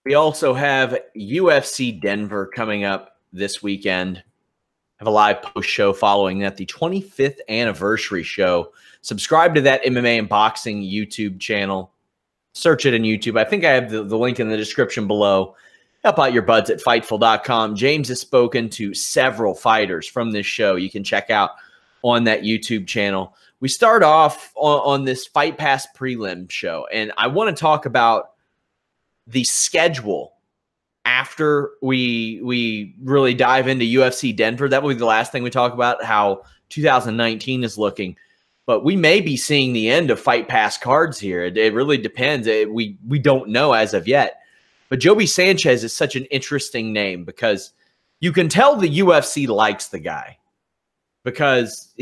We also have UFC Denver coming up this weekend. Have a live post show following that, the 25th anniversary show. Subscribe to that MMA and boxing YouTube channel. Search it in YouTube. I think I have the link in the description below. Help out your buds at Fightful.com. James has spoken to several fighters from this show you can check out on that YouTube channel. We start off on this Fight Pass prelim show, and I want to talk about the schedule after we really dive into UFC Denver. That will be the last thing we talk about, how 2019 is looking. But we may be seeing the end of Fight Pass cards here. It really depends. We don't know as of yet. But Joby Sanchez is such an interesting name because you can tell the UFC likes the guy because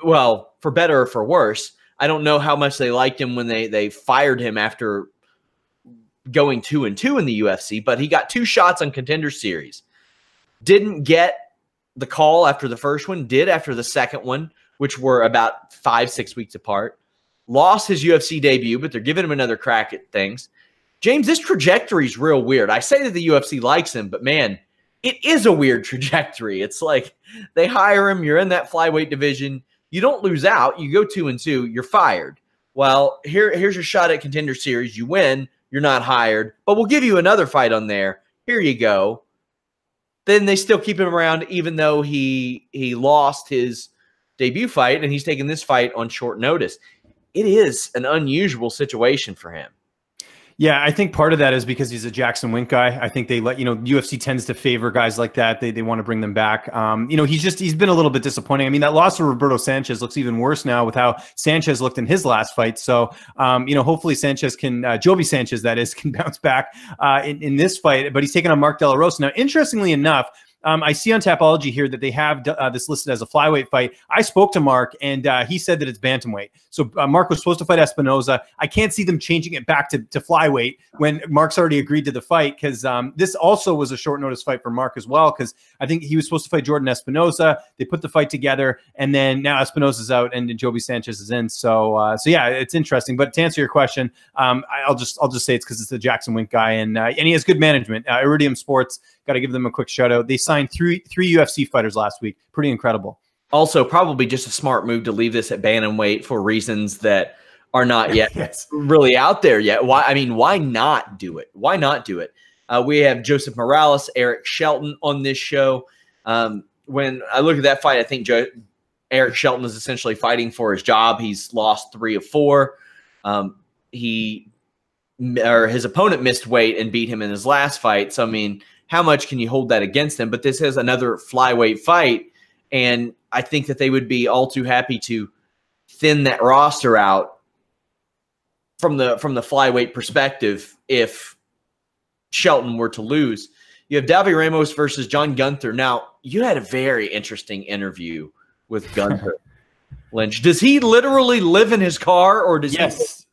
well, for better or for worse, I don't know how much they liked him when they fired him after going 2-2 in the UFC, but he got 2 shots on Contender Series. Didn't get the call after the first one, did after the second one, which were about 5-6 weeks apart. Lost his UFC debut, but they're giving him another crack at things. James, this trajectory is real weird. I say that the UFC likes him, but man, it is a weird trajectory. It's like they hire him, you're in that flyweight division, you don't lose out, you go 2-2, you're fired. Well, here's your shot at Contender Series, you win, you're not hired, but we'll give you another fight on there. Here you go. Then they still keep him around even though he lost his debut fight and he's taking this fight on short notice. It is an unusual situation for him. Yeah, I think part of that is because he's a Jackson Wink guy. I think they let, UFC tends to favor guys like that. They want to bring them back. He's been a little bit disappointing. I mean, that loss to Roberto Sanchez looks even worse now with how Sanchez looked in his last fight. So, hopefully Sanchez Joby Sanchez, that is, can bounce back in this fight. But he's taking on Mark De La Rosa. Now, interestingly enough, I see on Tapology here that they have this listed as a flyweight fight. I spoke to Mark, and he said that it's bantamweight. So Mark was supposed to fight Espinoza. I can't see them changing it back to flyweight when Mark's already agreed to the fight, because this also was a short notice fight for Mark as well, because I think he was supposed to fight Jordan Espinoza. They put the fight together, and then now Espinoza's out and Joby Sanchez is in. So yeah, it's interesting. But to answer your question, I'll just say it's because it's the Jackson Wink guy, and he has good management. Iridium Sports, got to give them a quick shout out. They signed three UFC fighters last week. Pretty incredible. Also, probably just a smart move to leave this at bantamweight for reasons that are not yet really out there yet. Why not do it? Why not do it? We have Joseph Morales, Eric Shelton on this show. When I look at that fight, I think Eric Shelton is essentially fighting for his job. He's lost 3 of 4. His opponent missed weight and beat him in his last fight. So, I mean, how much can you hold that against him? But this is another flyweight fight, and I think that they would be all too happy to thin that roster out from the flyweight perspective if Shelton were to lose. You have Davi Ramos versus John Gunther. Now, you had a very interesting interview with Gunther. Lynch, does he literally live in his car, or does he?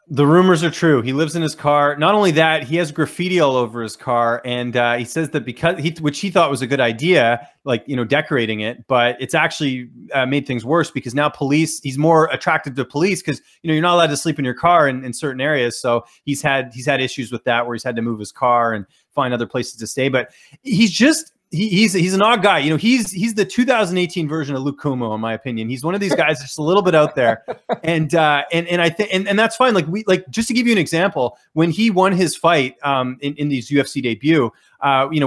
The rumors are true. He lives in his car. Not only that, he has graffiti all over his car, and he says that because which he thought was a good idea, like decorating it, but it's actually made things worse because now he's more attractive to police because you're not allowed to sleep in your car in certain areas. So he's had issues with that where he's had to move his car and find other places to stay. But he's an odd guy. He's the 2018 version of Luke Kumo, in my opinion. He's one of these guys that's a little bit out there, and I think and that's fine. Like just to give you an example, when he won his fight in his UFC debut,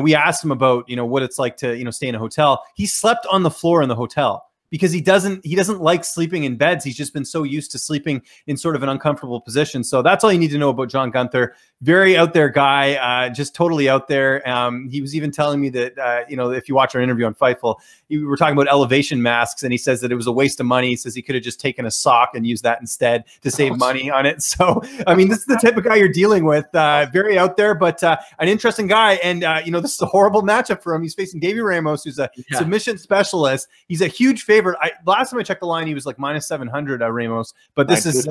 we asked him about what it's like to stay in a hotel. He slept on the floor in the hotel because he doesn't like sleeping in beds. He's just been so used to sleeping in sort of an uncomfortable position. So that's all you need to know about John Gunther. Very out there guy, just totally out there. He was even telling me that, if you watch our interview on Fightful, we were talking about elevation masks, and he says that it was a waste of money. He says he could have just taken a sock and used that instead to save money on it. So, I mean, this is the type of guy you're dealing with. Very out there, but an interesting guy. And, this is a horrible matchup for him. He's facing Davi Ramos, who's a submission specialist. He's a huge favorite. Last time I checked the line, he was like -700, Ramos. But this is...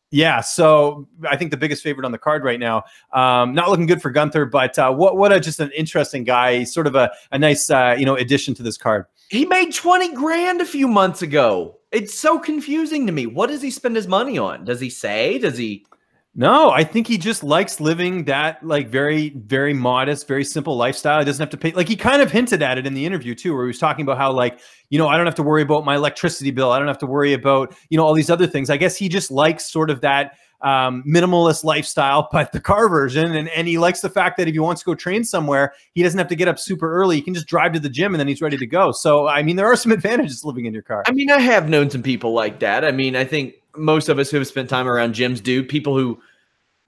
yeah, so I think the biggest favorite on the card right now. Not looking good for Gunther, but just an interesting guy. He's sort of a nice addition to this card. He made 20 grand a few months ago. It's so confusing to me. What does he spend his money on? Does he say? Does he? No, I think he just likes living that like very, very modest, very simple lifestyle. He doesn't have to pay. Like he kind of hinted at it in the interview too, where he was talking about how like, you know, I don't have to worry about my electricity bill. I don't have to worry about, you know, all these other things. I guess he just likes sort of that minimalist lifestyle, but the car version. And he likes the fact that if he wants to go train somewhere, he doesn't have to get up super early. He can just drive to the gym and then he's ready to go. So, I mean, there are some advantages living in your car. I mean, I have known some people like that. I mean, I think most of us who have spent time around gyms do. People who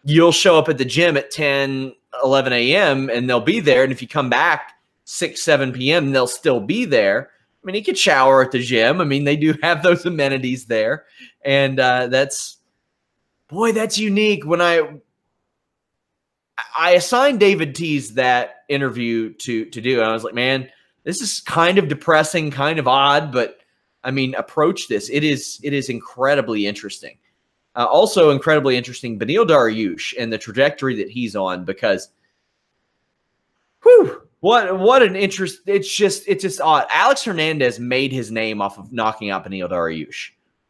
you'll show up at the gym at 10, 11 a.m. and they'll be there. And if you come back 6, 7 p.m., they'll still be there. I mean, he could shower at the gym. I mean, they do have those amenities there. And that's unique. When I assigned David Tease that interview to do, and I was like, man, this is kind of depressing, kind of odd, but I mean, approach this. It is incredibly interesting. Also incredibly interesting, Beneil Dariush and the trajectory that he's on, because whew, what an interest. It's just odd. Alex Hernandez made his name off of knocking out Beneil Dariush.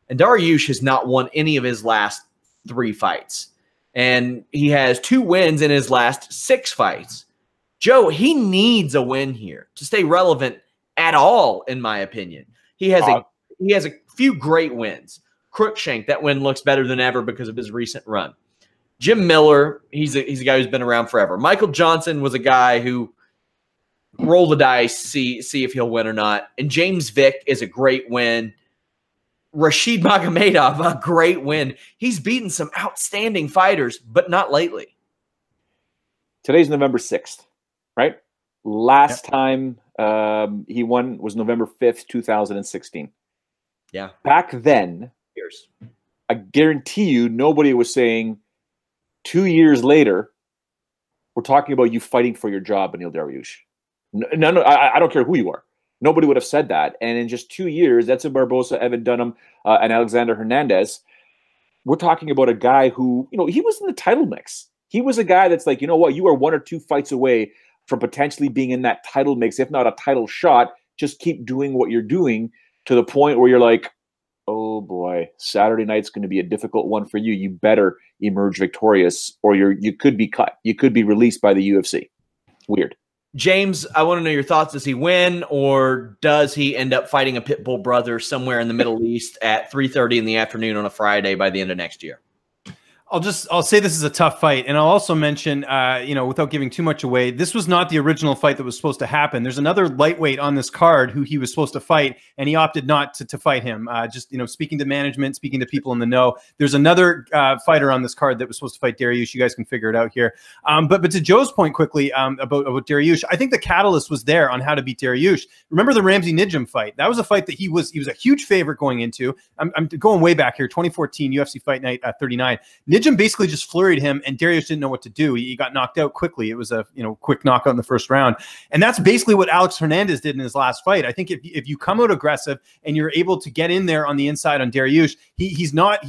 And Dariush has not won any of his last 3 fights. And he has 2 wins in his last 6 fights. Joe, he needs a win here to stay relevant at all, in my opinion. He has a few great wins. Crookshank, that win looks better than ever because of his recent run. Jim Miller, he's a guy who's been around forever. Michael Johnson was a guy who roll the dice, see if he'll win or not. And James Vick is a great win. Rashid Magomedov, a great win. He's beaten some outstanding fighters, but not lately. Today's November 6th, right? Last time he won was November 5th, 2016. Yeah. Back then, I guarantee you nobody was saying 2 years later, we're talking about you fighting for your job, Beneil Dariush. No, I don't care who you are. Nobody would have said that. And in just 2 years, Edson Barbosa, Evan Dunham, and Alexander Hernandez, we're talking about a guy who, you know, he was in the title mix. He was a guy that's like, you know what, you are 1 or 2 fights away from potentially being in that title mix, if not a title shot. Just keep doing what you're doing to the point where you're like, oh boy, Saturday night's going to be a difficult one for you. You better emerge victorious or you could be cut. You could be released by the UFC. Weird. James, I want to know your thoughts. Does he win, or does he end up fighting a Pitbull brother somewhere in the Middle East at 3:30 in the afternoon on a Friday by the end of next year? I'll say this is a tough fight. And I'll also mention, you know, without giving too much away, this was not the original fight that was supposed to happen. There's another lightweight on this card who he was supposed to fight, and he opted not to fight him. Just, you know, speaking to management, speaking to people in the know, there's another fighter on this card that was supposed to fight Dariush. You guys can figure it out here. But to Joe's point quickly about Dariush, I think the catalyst was there on how to beat Dariush. Remember the Ramsey Nijum fight? That was a fight that he was a huge favorite going into. I'm going way back here, 2014 UFC Fight Night 39. Nijum basically just flurried him, and Dariush didn't know what to do. He got knocked out quickly. It was a quick knockout in the first round, and that's basically what Alex Hernandez did in his last fight. I think if you come out aggressive and you're able to get in there on the inside on Dariush, he's not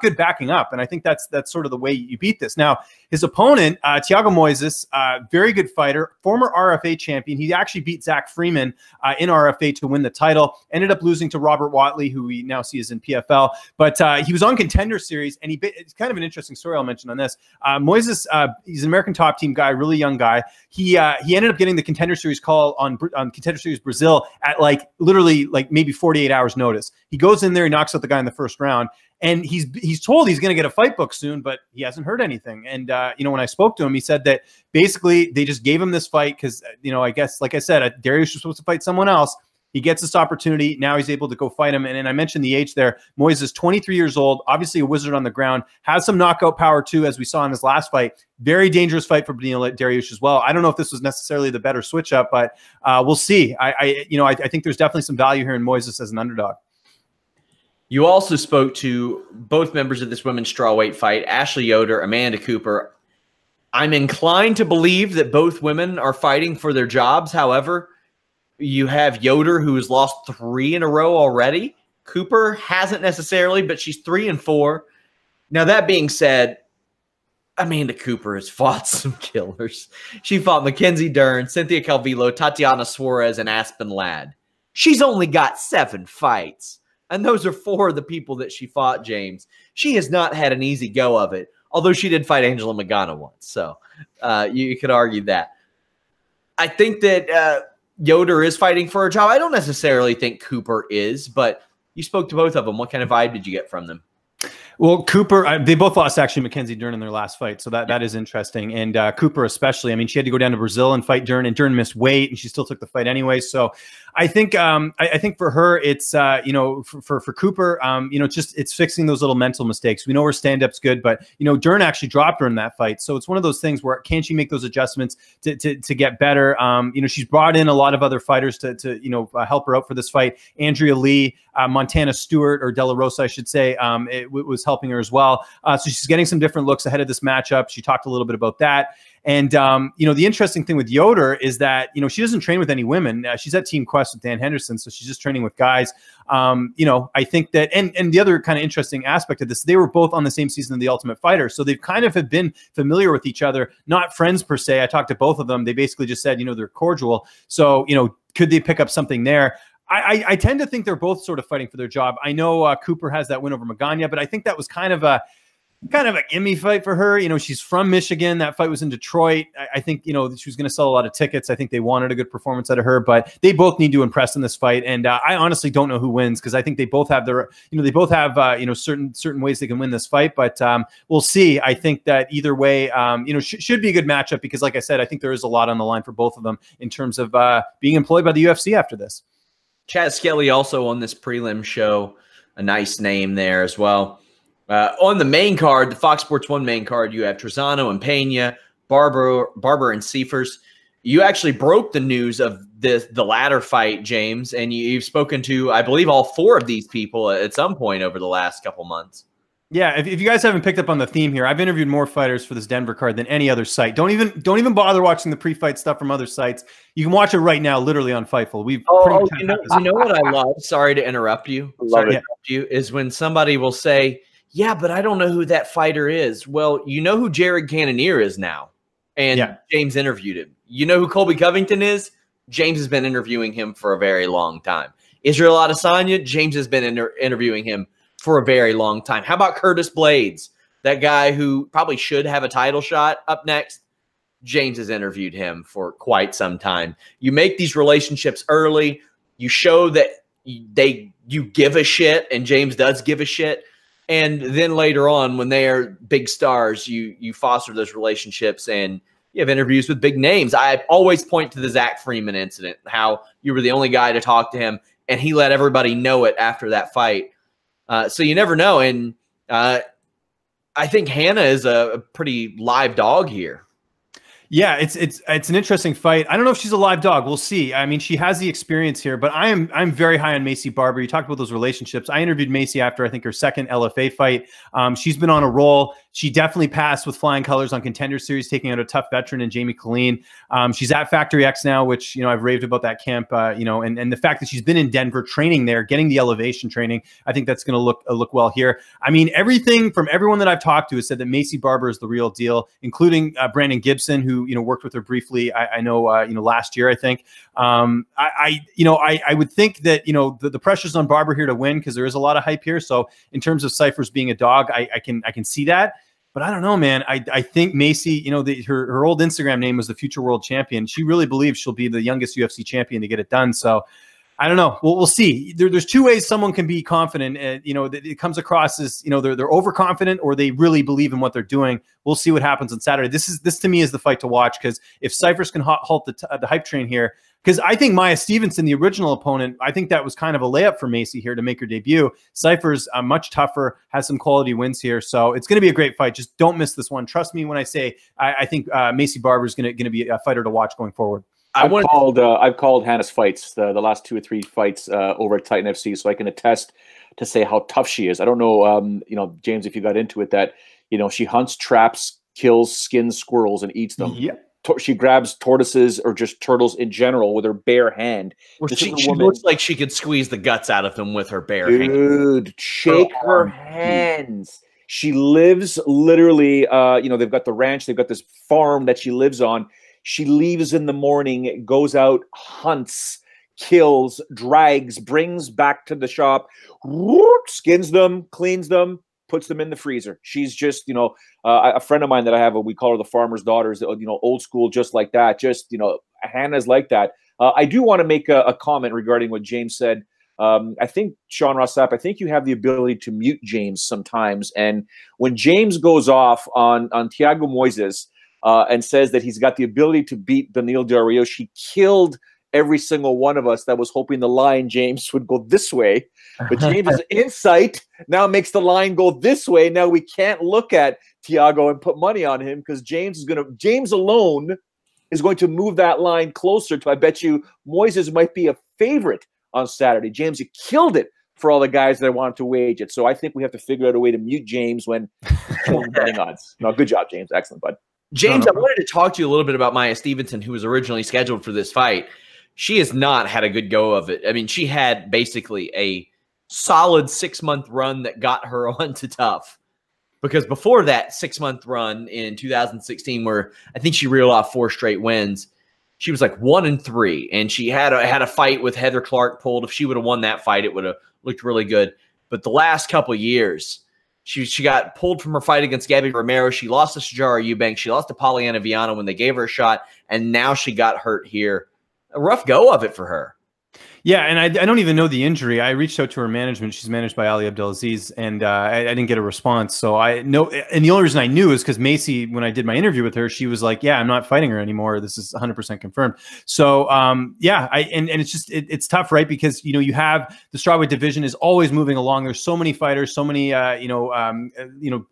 good backing up, and I think that's sort of the way you beat this. Now his opponent, Thiago Moises, very good fighter, former RFA champion. He actually beat Zach Freeman in RFA to win the title. Ended up losing to Robert Watley, who we now see is in PFL, but he was on Contender Series, and it's kind of an interesting story I'll mention on this. Moises, he's an American top team guy, really young guy. He ended up getting the Contender Series call on Contender Series Brazil at literally maybe 48 hours notice. He goes in there, he knocks out the guy in the first round, and he's told he's going to get a fight book soon, but he hasn't heard anything. And when I spoke to him, he said that basically they just gave him this fight because I guess, like I said, Dariush was supposed to fight someone else. He gets this opportunity. Now he's able to go fight him. And I mentioned the age there. Moises is 23 years old, obviously a wizard on the ground, has some knockout power too, as we saw in his last fight. Very dangerous fight for Beneil Dariush as well. I don't know if this was necessarily the better switch up, but we'll see. I think there's definitely some value here in Moises as an underdog. You also spoke to both members of this women's strawweight fight, Ashley Yoder, Amanda Cooper. I'm inclined to believe that both women are fighting for their jobs. However, you have Yoder, who has lost 3 in a row already. Cooper hasn't necessarily, but she's 3-4. Now, that being said, Amanda Cooper has fought some killers. She fought Mackenzie Dern, Cynthia Calvillo, Tatiana Suarez, and Aspen Ladd. She's only got 7 fights. And those are 4 of the people that she fought, James. She has not had an easy go of it. Although she did fight Angela Magana once, so you could argue that. I think that Yoder is fighting for a job. I don't necessarily think Cooper is, but you spoke to both of them. What kind of vibe did you get from them? Well, Cooper, they both lost actually Mackenzie Dern in their last fight, so that is interesting. And Cooper especially, I mean, she had to go down to Brazil and fight Dern, and Dern missed weight, and she still took the fight anyway. So I think I think for her, it's you know, for Cooper, you know, it's fixing those little mental mistakes. We know her stand-up's good, but you know, Dern actually dropped her in that fight, so it's one of those things where can she make those adjustments to get better? You know, she's brought in a lot of other fighters to you know, help her out for this fight. Andrea Lee, Montana Stewart, or De La Rosa, I should say, it was helping her as well. So she's getting some different looks ahead of this matchup. She talked a little bit about that. And, you know, the interesting thing with Yoder is that, you know, she doesn't train with any women. She's at Team Quest with Dan Henderson, so she's just training with guys. You know, I think that, and the other kind of interesting aspect of this, they were both on the same season of The Ultimate Fighter, so they've kind of have been familiar with each other, not friends per se. I talked to both of them. They basically just said, you know, they're cordial. So, you know, could they pick up something there? I tend to think they're both sort of fighting for their job. I know Cooper has that win over Magana, but I think that was kind of a gimme fight for her. You know, she's from Michigan. That fight was in Detroit. I think, you know, she was going to sell a lot of tickets. I think they wanted a good performance out of her, but they both need to impress in this fight. And I honestly don't know who wins, because I think they both have their, you know, they both have, you know, certain ways they can win this fight, but we'll see. I think that either way, you know, should be a good matchup, because like I said, I think there is a lot on the line for both of them in terms of being employed by the UFC after this. Chad Skelly also on this prelim show, a nice name there as well. On the main card, the Fox Sports 1 main card, you have Trezano and Pena, Barber and Seifers. You actually broke the news of the latter fight, James, and you've spoken to, I believe, all four of these people at some point over the last couple months. Yeah, if you guys haven't picked up on the theme here, I've interviewed more fighters for this Denver card than any other site. Don't even bother watching the pre-fight stuff from other sites. You can watch it right now, literally on Fightful. We've you know what I love? Sorry to interrupt you. Is when somebody will say, "Yeah, but I don't know who that fighter is." Well, you know who Jared Cannonier is now, and James interviewed him. You know who Colby Covington is? James has been interviewing him for a very long time. Israel Adesanya, James has been interviewing him for a very long time. How about Curtis Blades, that guy who probably should have a title shot up next? James has interviewed him for quite some time. You make these relationships early. You show that you give a shit, and James does give a shit. And then later on, when they are big stars, you foster those relationships, and you have interviews with big names. I always point to the Zach Freeman incident, how you were the only guy to talk to him, and he let everybody know it after that fight. So you never know. And I think Hannah is a pretty live dog here. Yeah, it's an interesting fight. I don't know if she's a live dog. We'll see. I mean, she has the experience here, but I'm very high on Macy Barber. You talked about those relationships. I interviewed Macy after, I think, her second LFA fight. She's been on a roll. She definitely passed with flying colors on Contender Series, taking out a tough veteran in Jamie Colleen. She's at Factory X now, which, you know, I've raved about that camp, you know, and the fact that she's been in Denver training there, getting the elevation training, I think that's going to look well here. I mean, everything from everyone that I've talked to has said that Macy Barber is the real deal, including Brandon Gibson, who, you know, worked with her briefly. I know, you know, last year, I think. I would think that, you know, the pressure's on Barber here to win, because there is a lot of hype here. So in terms of Cyphers being a dog, I can see that. But I don't know, man. I think Macy, you know, her old Instagram name was the Future World Champion. She really believes she'll be the youngest UFC champion to get it done. So I don't know. We'll see. There's two ways someone can be confident. You know, it comes across as, you know, they're overconfident, or they really believe in what they're doing. We'll see what happens on Saturday. This to me is the fight to watch, because if Cyphers can halt the hype train here, because I think Maya Stevenson, the original opponent, I think that was kind of a layup for Macy here to make her debut. Cypher's much tougher, has some quality wins here, so it's going to be a great fight. Just don't miss this one. Trust me when I say I think Macy Barber is going to be a fighter to watch going forward. I've called Hannah's fights, the last 2 or 3 fights over at Titan FC, so I can attest to say how tough she is. I don't know, you know, James, if you got into it, that, you know, she hunts, traps, kills, skins squirrels, and eats them. Yeah. She grabs tortoises or just turtles in general with her bare hand. Well, she looks like she could squeeze the guts out of them with her bare hand. Dude, shake her hands. She lives literally, you know, they've got the ranch, they've got this farm that she lives on. She leaves in the morning, goes out, hunts, kills, drags, brings back to the shop, skins them, cleans them, puts them in the freezer. She's just, a friend of mine that I have, we call her the farmer's daughters, old school, just like that. Just, Hannah's like that. I do want to make a comment regarding what James said. I think, Sean Ross Sapp, I think you have the ability to mute James sometimes. And when James goes off on Thiago Moises and says that he's got the ability to beat Beneil Dariush, he killed every single one of us that was hoping the line, James, would go this way. But James' insight now makes the line go this way. Now we can't look at Thiago and put money on him because James alone is going to move that line closer to, I bet you, Moises might be a favorite on Saturday. James, you killed it for all the guys that wanted to wage it. So I think we have to figure out a way to mute James when betting odds. No, good job, James. Excellent, bud. James, I wanted to talk to you a little bit about Maya Stevenson, who was originally scheduled for this fight. She has not had a good go of it. I mean, she had basically a solid 6-month run that got her onto tough. Because before that 6-month run in 2016, where I think she reeled off 4 straight wins, she was like 1-3, and she had a fight with Heather Clark pulled. If she would have won that fight, it would have looked really good. But the last couple of years, she got pulled from her fight against Gabby Romero. She lost to Shajara Eubanks. She lost to Polyana Viana when they gave her a shot, and now she got hurt here. A rough go of it for her. Yeah, and I don't even know the injury. I reached out to her management. She's managed by Ali Abdelaziz, and I didn't get a response. So I know, and the only reason I knew is because Macy, when I did my interview with her, she was like, "Yeah, I'm not fighting her anymore. This is 100% confirmed." So yeah, and it's just it's tough, right? Because you have the strawweight division is always moving along. There's so many fighters, so many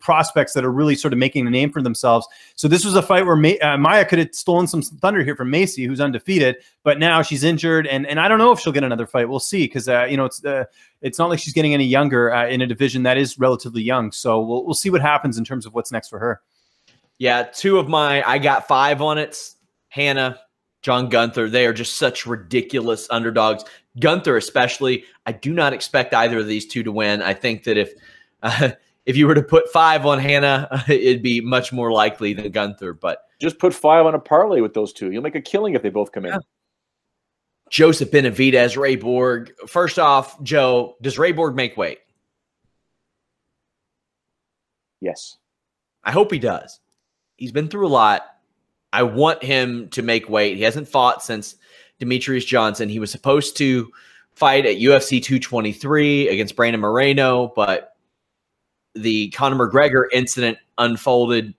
prospects that are really sort of making a name for themselves. So this was a fight where Maya could have stolen some thunder here from Macy, who's undefeated, but now she's injured, and I don't know if she'll get another fight. We'll see, because it's not like she's getting any younger in a division that is relatively young. So we'll see what happens in terms of what's next for her. Yeah, I got 5 on it. Hannah, John Gunther, they are just such ridiculous underdogs. Gunther especially. I do not expect either of these two to win. I think that if you were to put 5 on Hannah, it'd be much more likely than Gunther. But just put 5 on a parlay with those two. You'll make a killing if they both come in. Yeah. Joseph Benavidez, Ray Borg. First off, Joe, does Ray Borg make weight? Yes. I hope he does. He's been through a lot. I want him to make weight. He hasn't fought since Demetrius Johnson. He was supposed to fight at UFC 223 against Brandon Moreno, but the Conor McGregor incident unfolded.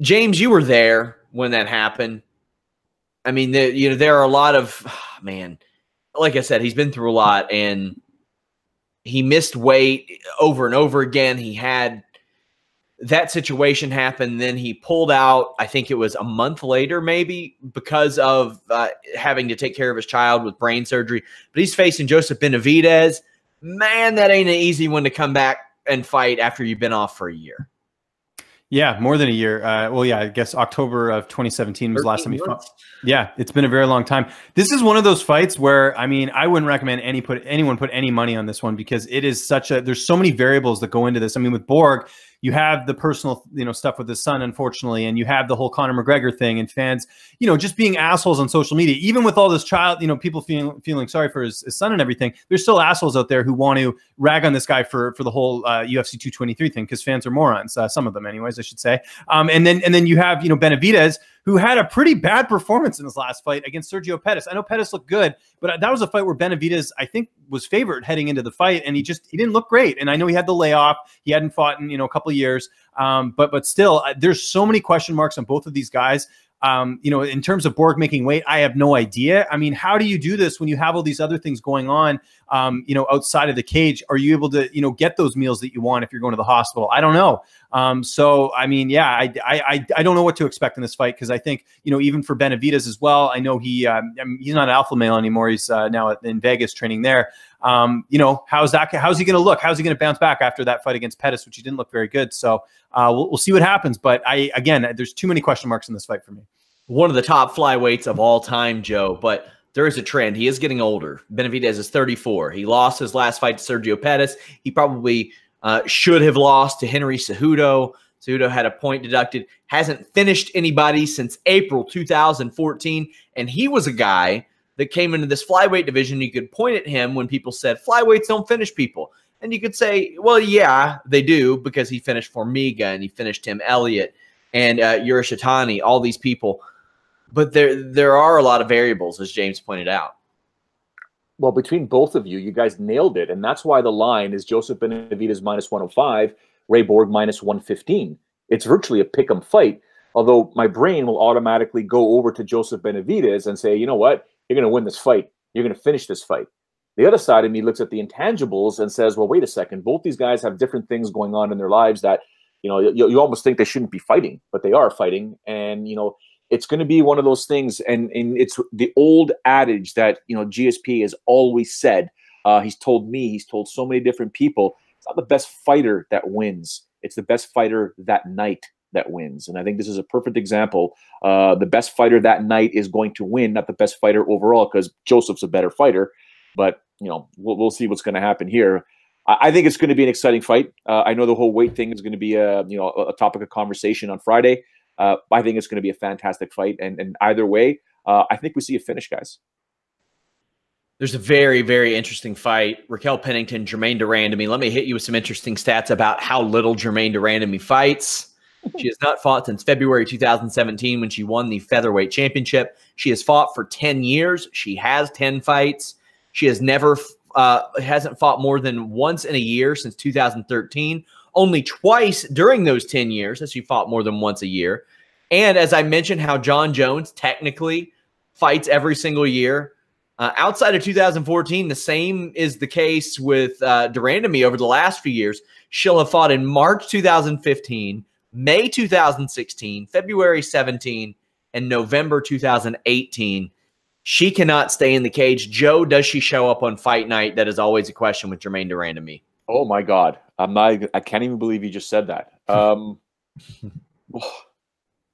James, you were there when that happened. I mean, there are a lot of, like I said, he's been through a lot, and he missed weight over and over again. He had that situation happen. Then he pulled out, I think it was a month later, maybe, because of having to take care of his child with brain surgery. But he's facing Joseph Benavidez. Man, that ain't an easy one to come back and fight after you've been off for a year. Yeah, more than a year. Well, yeah, I guess October of 2017 was the last time he fought. Yeah, it's been a very long time. This is one of those fights where, I mean, I wouldn't recommend anyone put any money on this one, because it is there's so many variables that go into this. I mean, with Borg, you have the personal, stuff with his son, unfortunately, and you have the whole Conor McGregor thing, and fans, just being assholes on social media. Even with all this child, people feeling sorry for his son and everything, there's still assholes out there who want to rag on this guy for the whole UFC 223 thing, because fans are morons, some of them anyways, I should say. And then you have, Benavidez, who had a pretty bad performance in his last fight against Sergio Pettis. I know Pettis looked good, but that was a fight where Benavidez, I think, was favored heading into the fight, and he didn't look great. And I know he had the layoff. He hadn't fought in, a couple of years. But still, there's so many question marks on both of these guys. In terms of Borg making weight, I have no idea. I mean, how do you do this when you have all these other things going on, outside of the cage? Are you able to, get those meals that you want if you're going to the hospital? I don't know. So, I mean, yeah, I don't know what to expect in this fight, because I think, even for Benavidez as well, I know he's not an alpha male anymore. He's now in Vegas training there. How's he going to look? How's he going to bounce back after that fight against Pettis, which he didn't look very good? So we'll see what happens. But again, there's too many question marks in this fight for me. One of the top flyweights of all time, Joe, but there is a trend. He is getting older. Benavidez is 34. He lost his last fight to Sergio Pettis. He probably should have lost to Henry Cejudo. Cejudo had a point deducted. Hasn't finished anybody since April 2014. And he was a guy that came into this flyweight division. You could point at him when people said flyweights don't finish people. And you could say, well, yeah, they do, because he finished Formiga and he finished Tim Elliott and Urashitani, all these people. But there are a lot of variables, as James pointed out. Well, between both of you, you guys nailed it. And that's why the line is Joseph Benavidez minus 105, Ray Borg minus 115. It's virtually a pick-em fight, although my brain will automatically go over to Joseph Benavidez and say, you know what? You're going to win this fight. You're going to finish this fight. The other side of me looks at the intangibles and says, well, wait a second. Both these guys have different things going on in their lives that, you almost think they shouldn't be fighting, but they are fighting. And, it's going to be one of those things. And it's the old adage that, GSP has always said. He's told me, he's told so many different people, it's not the best fighter that wins. It's the best fighter that night that wins. And I think this is a perfect example. The best fighter that night is going to win, not the best fighter overall, because Joseph's a better fighter. But, we'll see what's going to happen here. I think it's going to be an exciting fight. I know the whole weight thing is going to be a topic of conversation on Friday. I think it's going to be a fantastic fight. And either way, I think we see a finish, guys. There's a very, very interesting fight. Raquel Pennington, Germaine de Randamie. Let me hit you with some interesting stats about how little Germaine de Randamie fights. She has not fought since February 2017 when she won the featherweight championship. She has fought for 10 years. She has 10 fights. She has never hasn't fought more than once in a year since 2013. Only twice during those 10 years has she fought more than once a year. And as I mentioned, how John Jones technically fights every single year. Outside of 2014, the same is the case with de Randamie over the last few years. She'll have fought in March 2015, May 2016, February 17, and November 2018. She cannot stay in the cage. Joe, does she show up on fight night? That is always a question with Germaine de Randamie. Oh my God. I can't even believe you just said that.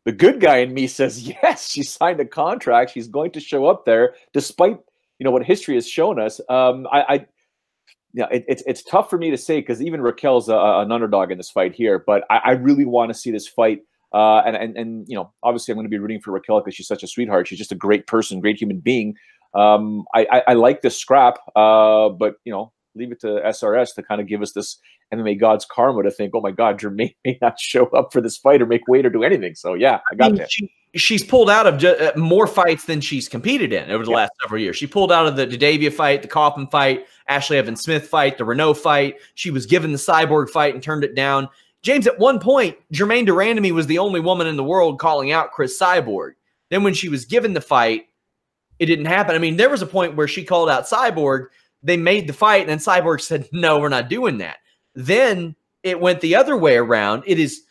The good guy in me says, yes, she signed a contract. She's going to show up there despite, what history has shown us. It's tough for me to say because even Raquel's an underdog in this fight here, but I really want to see this fight. And obviously I'm going to be rooting for Raquel because she's such a sweetheart. She's just a great person, great human being. I like this scrap, but leave it to SRS to kind of give us this MMA God's karma to think, oh my God, Germaine may not show up for this fight or make weight or do anything. So yeah, I got that. She's pulled out of more fights than she's competed in over the last several years. She pulled out of the Davia fight, the Kaufman fight, Ashley Evans-Smith fight, the Renault fight. She was given the Cyborg fight and turned it down. James, at one point, Germaine de Randamie was the only woman in the world calling out Chris Cyborg. Then when she was given the fight, it didn't happen. I mean, there was a point where she called out Cyborg. They made the fight, and then Cyborg said, no, we're not doing that. Then it went the other way around. It is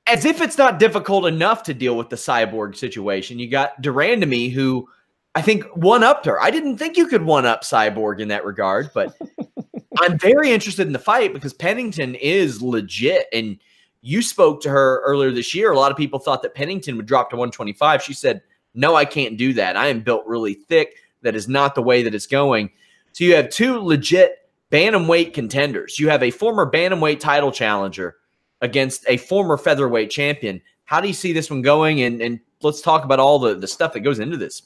as if it's not difficult enough to deal with the Cyborg situation. You got de Randamie, who I think one-upped her. I didn't think you could one-up Cyborg in that regard, but I'm very interested in the fight because Pennington is legit. And you spoke to her earlier this year. A lot of people thought that Pennington would drop to 125. She said, no, I can't do that. I am built really thick. That is not the way that it's going. So you have two legit bantamweight contenders. You have a former bantamweight title challenger against a former featherweight champion. How do you see this one going? And let's talk about all the stuff that goes into this.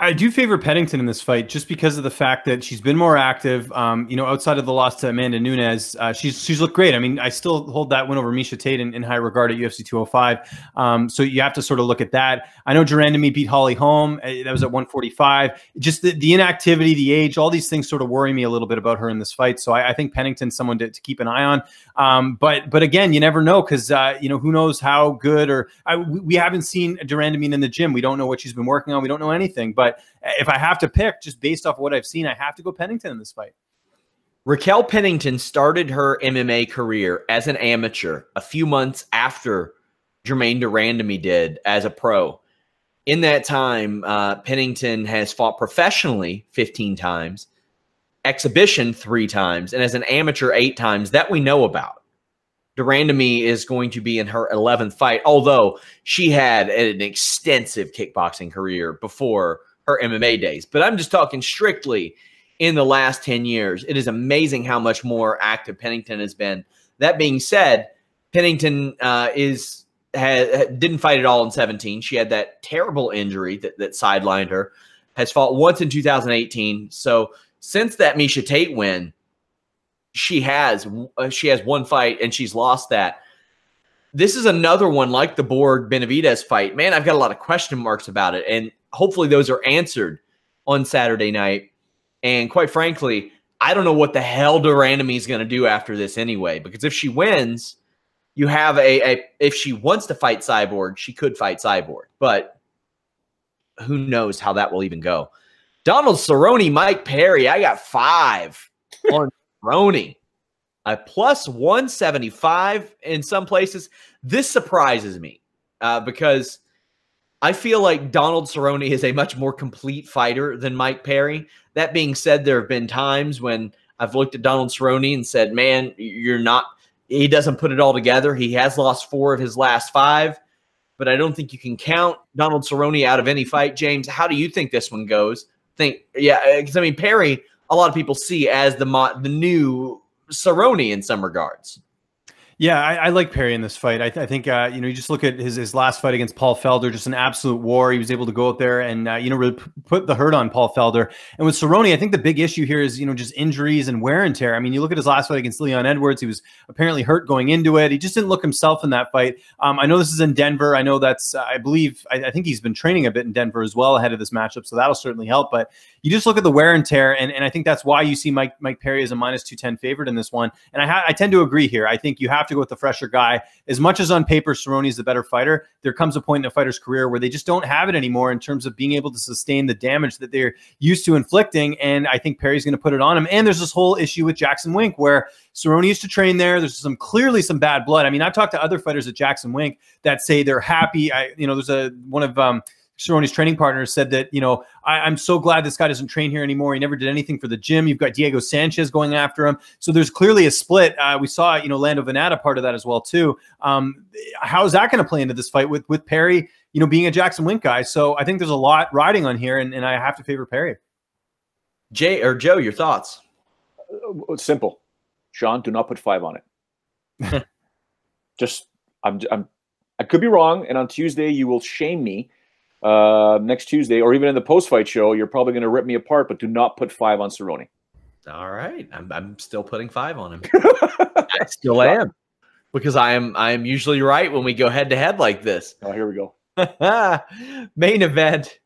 I do favor Pennington in this fight just because of the fact that she's been more active. Outside of the loss to Amanda Nunes, she's looked great. I mean, I still hold that win over Miesha Tate in high regard at UFC 205. So you have to sort of look at that. I know de Randamie beat Holly Holm. That was at 145. Just the inactivity, the age, all these things sort of worry me a little bit about her in this fight. So I think Pennington's someone to keep an eye on. But again, you never know because, who knows how good or we haven't seen de Randamie in the gym. We don't know what she's been working on. We don't know anything. But if I have to pick, just based off what I've seen, I have to go Pennington in this fight. Raquel Pennington started her MMA career as an amateur a few months after Germaine de Randamie did as a pro. In that time, Pennington has fought professionally 15 times, exhibition 3 times, and as an amateur 8 times. That we know about. De Randamie is going to be in her 11th fight, although she had an extensive kickboxing career before her MMA days. But I'm just talking strictly in the last 10 years. It is amazing how much more active Pennington has been. That being said, Pennington didn't fight at all in 17. She had that terrible injury that sidelined her. Has fought once in 2018. So since that Misha Tate win, she has one fight and she's lost that. This is another one like the Borg Benavidez fight. Man, I've got a lot of question marks about it, and hopefully those are answered on Saturday night. And quite frankly, I don't know what the hell de Randamie is going to do after this anyway, because if she wins, you have if she wants to fight Cyborg, she could fight Cyborg, but who knows how that will even go. Donald Cerrone, Mike Perry, I got 5 on Cerrone. A plus 175 in some places. This surprises me because I feel like Donald Cerrone is a much more complete fighter than Mike Perry. That being said, there have been times when I've looked at Donald Cerrone and said, man, he doesn't put it all together. He has lost 4 of his last 5, but I don't think you can count Donald Cerrone out of any fight. James, how do you think this one goes? Because I mean, Perry, a lot of people see as the new Cerrone in some regards. Yeah, I like Perry in this fight. I think, you just look at his last fight against Paul Felder, just an absolute war. He was able to go out there and, really put the hurt on Paul Felder. And with Cerrone, I think the big issue here is, just injuries and wear and tear. I mean, you look at his last fight against Leon Edwards. He was apparently hurt going into it. He just didn't look himself in that fight. I know this is in Denver. I know that's, I think he's been training a bit in Denver as well ahead of this matchup. So that'll certainly help. But you just look at the wear and tear. And I think that's why you see Mike Perry as a minus 210 favorite in this one. And I tend to agree here. I think you have to go with the fresher guy. As much as on paper Cerrone is the better fighter, there comes a point in a fighter's career where they just don't have it anymore in terms of being able to sustain the damage that they're used to inflicting. And I think Perry's going to put it on him. And there's this whole issue with Jackson Wink where Cerrone used to train there. There's clearly some bad blood. I mean, I've talked to other fighters at Jackson Wink that say they're happy. There's one of Cerrone's training partners said that, I'm so glad this guy doesn't train here anymore. He never did anything for the gym. You've got Diego Sanchez going after him. So there's clearly a split. We saw, Lando Venata part of that as well, too. How is that going to play into this fight with Perry, being a Jackson Wink guy? So I think there's a lot riding on here, and I have to favor Perry. Joe, your thoughts? It's simple. Sean, do not put 5 on it. I could be wrong, and on Tuesday you will shame me. Next Tuesday, or even in the post-fight show, you're probably going to rip me apart, but do not put 5 on Cerrone. All right. I'm still putting 5 on him. I still am, because I am usually right when we go head-to-head like this. Oh, here we go. Main event,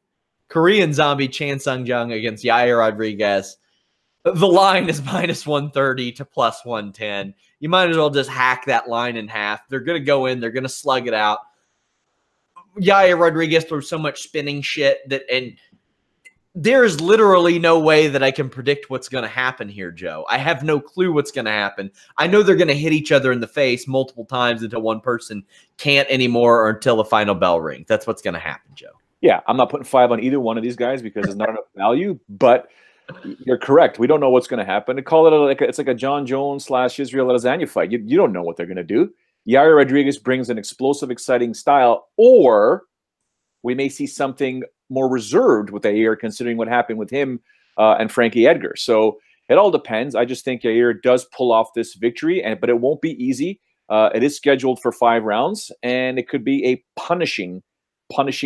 Korean Zombie Chan Sung Jung against Yair Rodriguez. The line is minus 130 to plus 110. You might as well just hack that line in half. They're going to go in. They're going to slug it out. Yair Rodriguez throws so much spinning shit and there is literally no way that I can predict what's going to happen here, Joe. I have no clue what's going to happen. I know they're going to hit each other in the face multiple times until one person can't anymore or until the final bell rings. That's what's going to happen, Joe. Yeah, I'm not putting 5 on either one of these guys because there's not enough value, but you're correct. We don't know what's going to happen. Call it it's like a John Jones / Israel Adesanya fight. You don't know what they're going to do. Yair Rodriguez brings an explosive, exciting style, or we may see something more reserved with Yair, considering what happened with him and Frankie Edgar. So it all depends. I just think Yair does pull off this victory, but it won't be easy. It is scheduled for 5 rounds, and it could be a punishing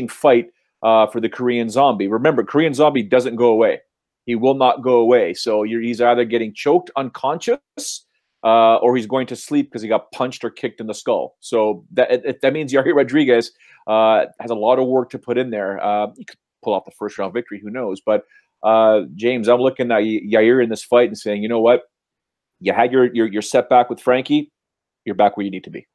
fight for the Korean Zombie. Remember, Korean Zombie doesn't go away. He will not go away. So he's either getting choked unconscious or he's going to sleep because he got punched or kicked in the skull. So that means Yair Rodriguez has a lot of work to put in there. He could pull off the first round victory, who knows? But James, I'm looking at Yair in this fight and saying, you know what? You had your setback with Frankie. You're back where you need to be.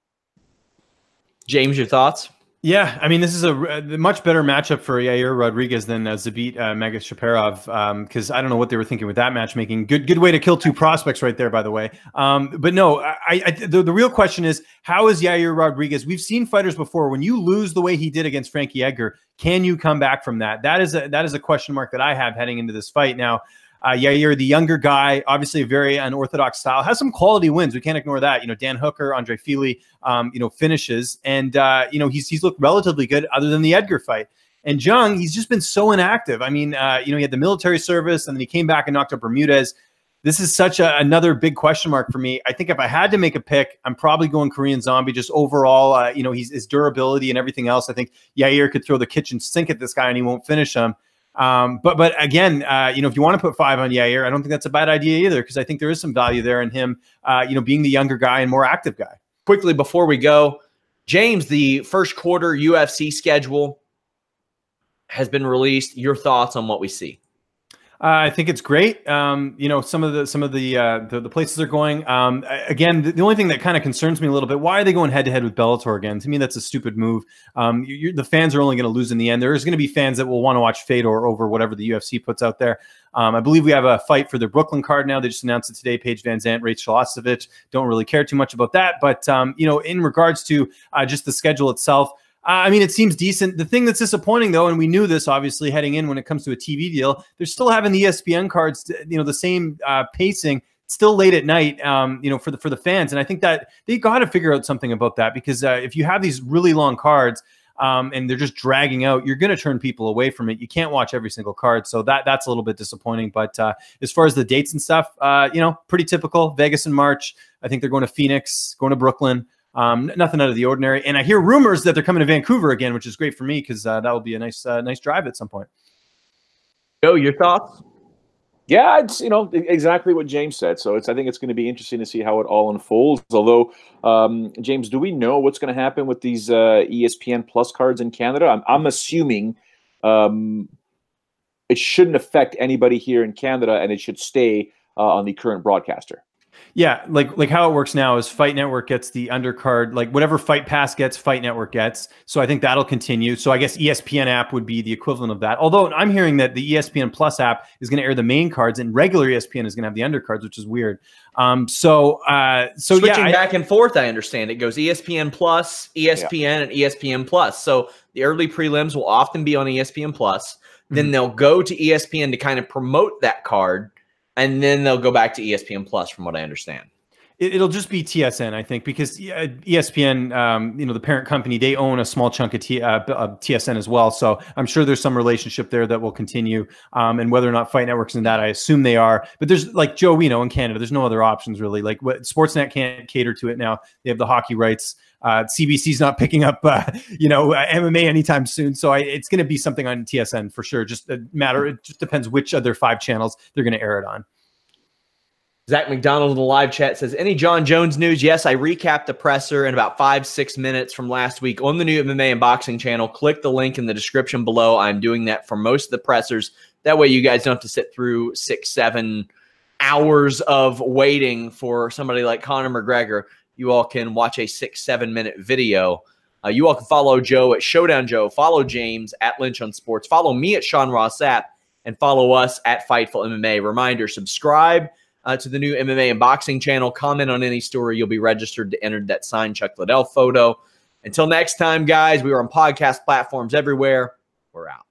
James, your thoughts? Yeah, I mean, this is a much better matchup for Yair Rodriguez than Zabit Magomed because I don't know what they were thinking with that matchmaking. Good way to kill 2 prospects right there, by the way. But no, the real question is, how is Yair Rodriguez? We've seen fighters before. When you lose the way he did against Frankie Edgar, can you come back from that? That is a question mark that I have heading into this fight. Now, Yair, the younger guy, obviously a very unorthodox style, has some quality wins. We can't ignore that. Dan Hooker, Andre Fili, finishes. And, he's looked relatively good other than the Edgar fight. And Jung, he's just been so inactive. I mean, he had the military service and then he came back and knocked up Bermudez. This is such another big question mark for me. I think if I had to make a pick, I'm probably going Korean Zombie just overall. His durability and everything else. I think Yair could throw the kitchen sink at this guy and he won't finish him. But again, if you want to put 5 on Yair, I don't think that's a bad idea either, because I think there is some value there in him, being the younger guy and more active guy. Quickly before we go, James, the first quarter UFC schedule has been released. Your thoughts on what we see? I think it's great. Some of the places they're going. Again, the only thing that kind of concerns me a little bit: why are they going head to head with Bellator again? To me, that's a stupid move. The fans are only going to lose in the end. There is going to be fans that will want to watch Fedor over whatever the UFC puts out there. I believe we have a fight for the Brooklyn card now. They just announced it today. Paige Van Zandt, Rachel Ostovich. Don't really care too much about that, but in regards to just the schedule itself. It seems decent. The thing that's disappointing, though, and we knew this obviously heading in when it comes to a TV deal, they're still having the ESPN cards, the same pacing, still late at night, for the fans. And I think that they got to figure out something about that, because if you have these really long cards and they're just dragging out, you're going to turn people away from it. You can't watch every single card. So that's a little bit disappointing. But as far as the dates and stuff, pretty typical. Vegas in March. I think they're going to Phoenix, going to Brooklyn. Nothing out of the ordinary. And I hear rumors that they're coming to Vancouver again, which is great for me, because that will be a nice drive at some point. Joe, your thoughts? Yeah, it's exactly what James said. So I think it's going to be interesting to see how it all unfolds. Although, James, do we know what's going to happen with these ESPN Plus cards in Canada? I'm assuming it shouldn't affect anybody here in Canada, and it should stay on the current broadcaster. Yeah, like how it works now is Fight Network gets the undercard, like whatever Fight Pass gets, Fight Network gets. So I think that'll continue. So I guess ESPN app would be the equivalent of that. Although I'm hearing that the ESPN Plus app is going to air the main cards, and regular ESPN is going to have the undercards, which is weird. Switching back and forth, I understand it goes ESPN Plus, ESPN, and ESPN Plus. So the early prelims will often be on ESPN Plus. Then they'll go to ESPN to kind of promote that card. And then they'll go back to ESPN Plus, from what I understand. It'll just be TSN, I think, because ESPN, the parent company, they own a small chunk of TSN as well. So I'm sure there's some relationship there that will continue. And whether or not Fight Network's in that, I assume they are. But there's, like Joe, we know in Canada, there's no other options really. Like Sportsnet can't cater to it now. They have the hockey rights. CBC's not picking up, MMA anytime soon. So it's going to be something on TSN for sure. It just depends which other 5 channels they're going to air it on. Zach McDonald in the live chat says, any John Jones news? Yes, I recapped the presser in about 5-6 minutes from last week on the new MMA and boxing channel. Click the link in the description below. I'm doing that for most of the pressers. That way you guys don't have to sit through 6-7 hours of waiting for somebody like Conor McGregor. You all can watch a 6-7 minute video. You all can follow Joe at Showdown Joe. Follow James at Lynch on Sports. Follow me at Sean Ross Sapp. And follow us at Fightful MMA. Reminder, subscribe to the new MMA and boxing channel. Comment on any story. You'll be registered to enter that signed Chuck Liddell photo. Until next time, guys, we are on podcast platforms everywhere. We're out.